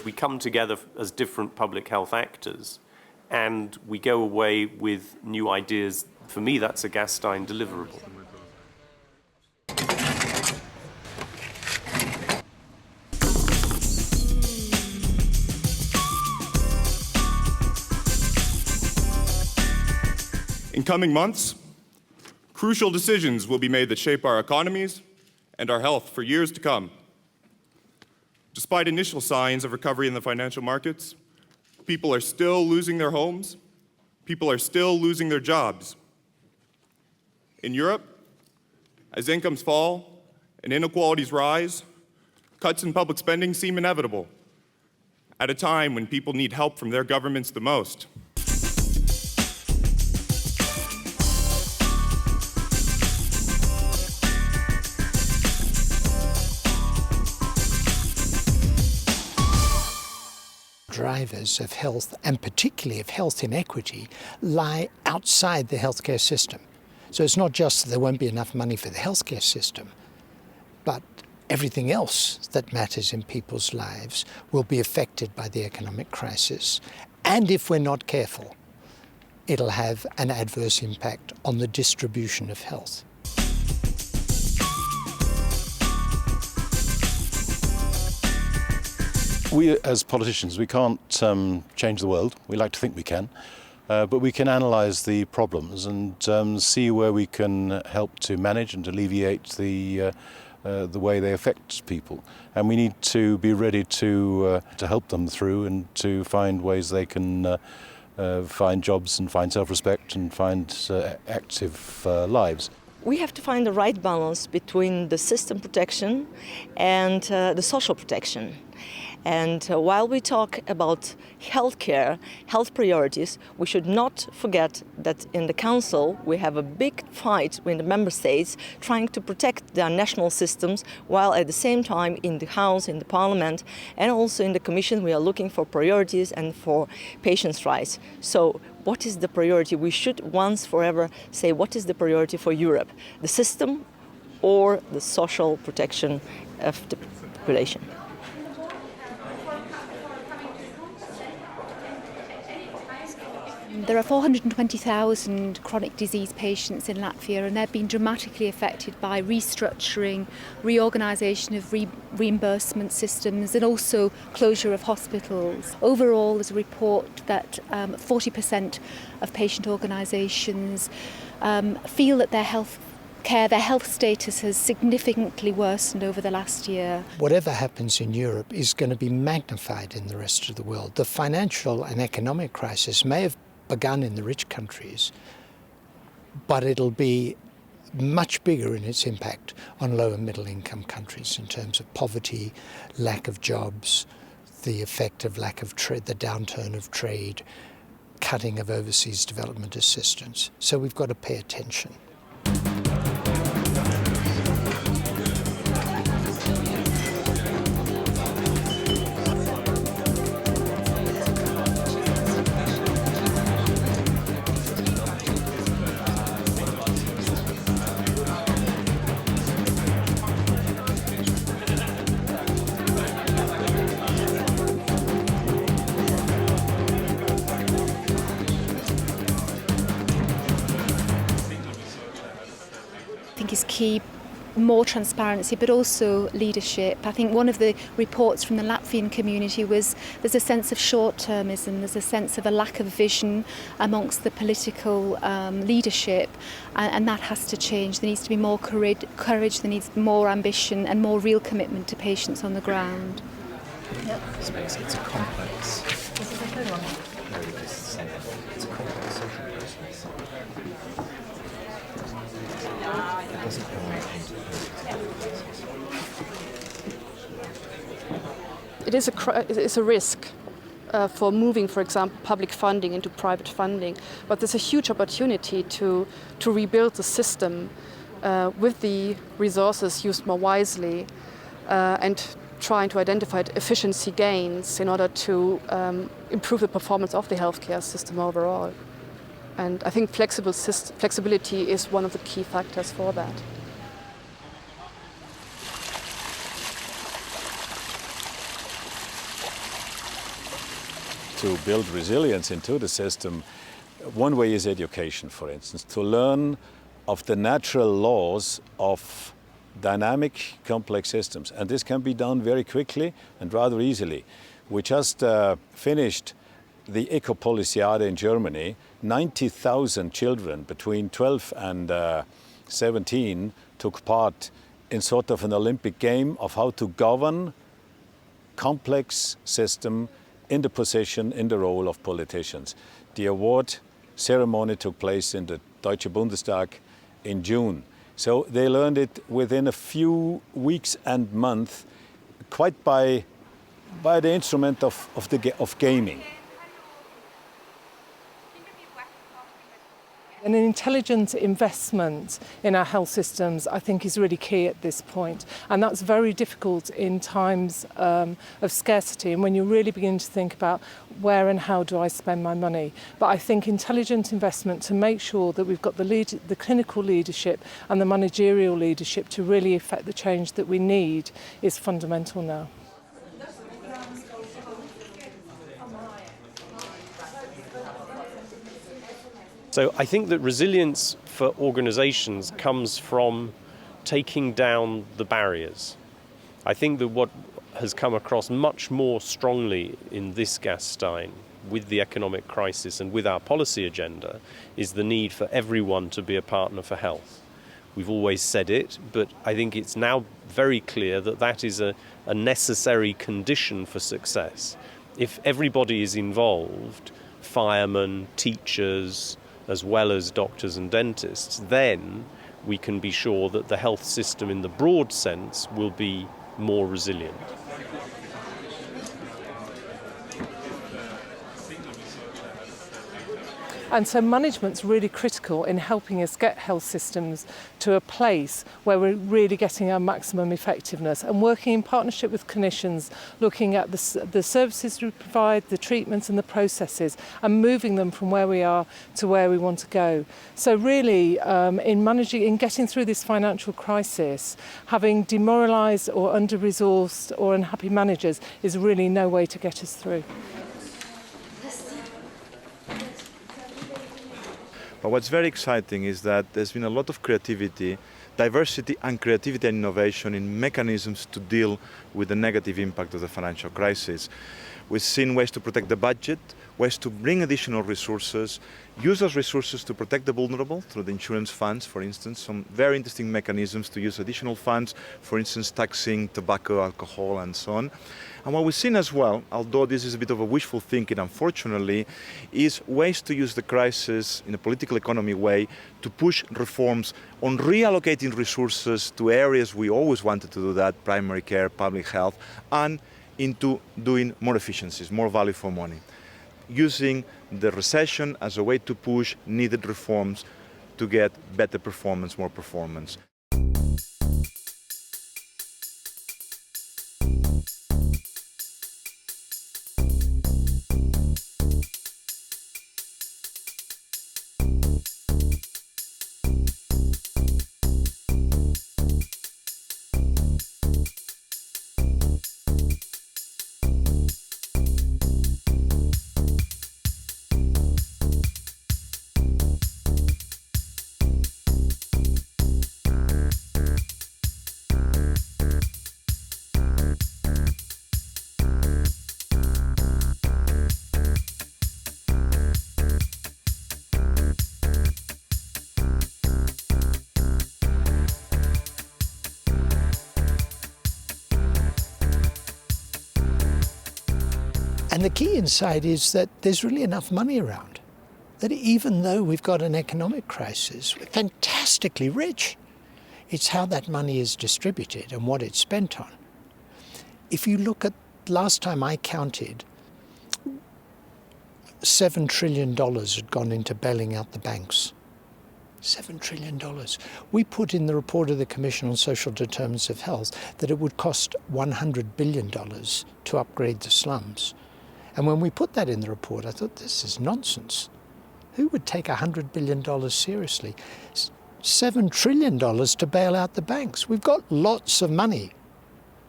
we come together as different public health actors and we go away with new ideas. For me, that's a Gastein deliverable. In coming months, crucial decisions will be made that shape our economies and our health for years to come. Despite initial signs of recovery in the financial markets, people are still losing their homes, people are still losing their jobs. In Europe, as incomes fall and inequalities rise, cuts in public spending seem inevitable at a time when people need help from their governments the most. Drivers of health, and particularly of health inequity, lie outside the healthcare system. So it's not just that there won't be enough money for the healthcare system, but everything else that matters in people's lives will be affected by the economic crisis. And if we're not careful, it'll have an adverse impact on the distribution of health. We, as politicians, we can't change the world. We like to think we can, but we can analyse the problems and see where we can help to manage and alleviate the way they affect people. And we need to be ready to help them through and to find ways they can find jobs and find self-respect and find active lives. We have to find the right balance between the system protection and the social protection. And while we talk about healthcare, health priorities, we should not forget that in the Council we have a big fight with the Member States trying to protect their national systems, while at the same time in the House, in the Parliament, and also in the Commission we are looking for priorities and for patients' rights. So what is the priority? We should once forever say what is the priority for Europe, the system or the social protection of the population. There are 420,000 chronic disease patients in Latvia, and they've been dramatically affected by restructuring, reorganisation of reimbursement systems and also closure of hospitals. Overall, there's a report that 40% of patient organisations feel that their health status has significantly worsened over the last year. Whatever happens in Europe is going to be magnified in the rest of the world. The financial and economic crisis may have begun in the rich countries, but it'll be much bigger in its impact on low and middle income countries in terms of poverty, lack of jobs, the effect of lack of trade, the downturn of trade, cutting of overseas development assistance. So we've got to pay attention. I think is key, more transparency, but also leadership. I think one of the reports from the Latvian community was there's a sense of short-termism, there's a sense of a lack of vision amongst the political leadership, and that has to change. There needs to be more courage, there needs more ambition and more real commitment to patients on the ground. Yep. It's a complex. This is a good one. No, it's a complex social process. It doesn't go into It is a risk for moving, for example, public funding into private funding, but there's a huge opportunity to rebuild the system with the resources used more wisely and trying to identify efficiency gains in order to improve the performance of the healthcare system overall. And I think flexibility is one of the key factors for that. to build resilience into the system, one way is education, for instance, to learn of the natural laws of dynamic, complex systems. And this can be done very quickly and rather easily. We just finished the Eco-Policiade in Germany. 90,000 children between 12 and 17 took part in sort of an Olympic game of how to govern complex system in the position, in the role of politicians. The award ceremony took place in the Deutsche Bundestag in June. So they learned it within a few weeks and months, quite by the instrument of gaming. An intelligent investment in our health systems, I think, is really key at this point. And that's very difficult in times of scarcity and when you really begin to think about where and how do I spend my money. But I think intelligent investment to make sure that we've got the clinical leadership and the managerial leadership to really effect the change that we need is fundamental now. So I think that resilience for organisations comes from taking down the barriers. I think that what has come across much more strongly in this Gastein with the economic crisis and with our policy agenda is the need for everyone to be a partner for health. We've always said it, but I think it's now very clear that that is a necessary condition for success. If everybody is involved, firemen, teachers, as well as doctors and dentists, then we can be sure that the health system in the broad sense will be more resilient. And so management's really critical in helping us get health systems to a place where we're really getting our maximum effectiveness and working in partnership with clinicians, looking at the services we provide, the treatments and the processes, and moving them from where we are to where we want to go. So really, in getting through this financial crisis, having demoralised or under-resourced or unhappy managers is really no way to get us through. But what's very exciting is that there's been a lot of creativity, diversity and creativity and innovation in mechanisms to deal with the negative impact of the financial crisis. We've seen ways to protect the budget, ways to bring additional resources, use those resources to protect the vulnerable through the insurance funds, for instance, some very interesting mechanisms to use additional funds, for instance, taxing tobacco, alcohol, and so on. And what we've seen as well, although this is a bit of a wishful thinking, unfortunately, is ways to use the crisis in a political economy way to push reforms on reallocating resources to areas we always wanted to do that, primary care, public health, and into doing more efficiencies, more value for money, using the recession as a way to push needed reforms to get better performance, more performance. And the key insight is that there's really enough money around. That even though we've got an economic crisis, we're fantastically rich. It's how that money is distributed and what it's spent on. If you look at, last time I counted, $7 trillion had gone into bailing out the banks. $7 trillion. We put in the report of the Commission on Social Determinants of Health that it would cost $100 billion to upgrade the slums. And when we put that in the report, I thought, this is nonsense. Who would take $100 billion seriously? $7 trillion to bail out the banks. We've got lots of money.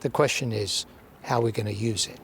The question is, how are we going to use it?